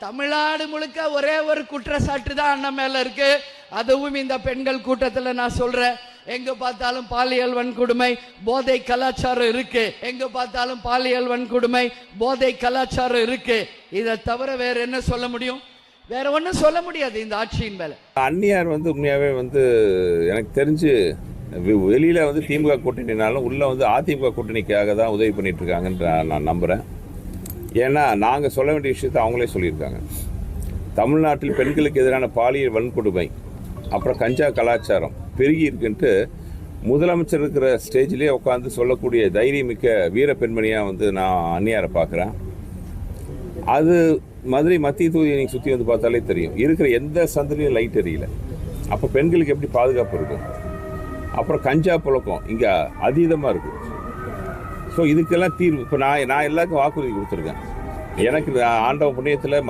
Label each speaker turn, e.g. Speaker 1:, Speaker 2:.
Speaker 1: தமிழ்நாடு முழுக்க ஒரே ஒரு குற்றச்சாட்டு தான் அண்ணன் மேல இருக்கு. அதுவும் இந்த பெண்கள் கூட்டத்தில் நான் சொல்றேன், எங்க பார்த்தாலும் பாலியல் வன்கொடுமை, போதை கலாச்சாரம் இருக்கு. எங்க பார்த்தாலும் பாலியல் வன்கொடுமை, போதை கலாச்சாரம் இருக்கு. இதை தவிர வேற என்ன சொல்ல முடியும்? வேற ஒன்றும் சொல்ல முடியாது இந்த ஆட்சியின் மேல.
Speaker 2: அந்நியார் உண்மையாவே எனக்கு தெரிஞ்சு வெளியில திமுக கூட்டணினாலும் உள்ள அதிமுக கூட்டணிக்காக தான் உதவி பண்ணிட்டு இருக்காங்கன்ற நான் நம்புறேன். ஏன்னா நாங்கள் சொல்ல வேண்டிய விஷயத்தை அவங்களே சொல்லியிருக்காங்க. தமிழ்நாட்டில் பெண்களுக்கு எதிரான பாலியல் வன்கொடுமை அப்புறம் கஞ்சா கலாச்சாரம் பெருகி இருக்குன்ட்டு முதலமைச்சர் இருக்கிற ஸ்டேஜ்லேயே உட்காந்து சொல்லக்கூடிய தைரியமிக்க வீர பெண்மணியாக நான் அந்நியாரை பார்க்குறேன். அது மதுரை மத்திய தொகுதியை நீங்கள் சுற்றி பார்த்தாலே தெரியும், இருக்கிற எந்த சந்திலையும் லைட் எரியல. அப்போ பெண்களுக்கு எப்படி பாதுகாப்பு இருக்கும்? அப்புறம் கஞ்சா புழக்கம் இங்கே அதீதமாக இருக்குது. ஸோ இதுக்கெல்லாம் தீர்வு இப்போ நான் எல்லாருக்கும் வாக்குறுதி கொடுத்துருக்கேன். எனக்கு ஆண்டவ புண்ணியத்தில்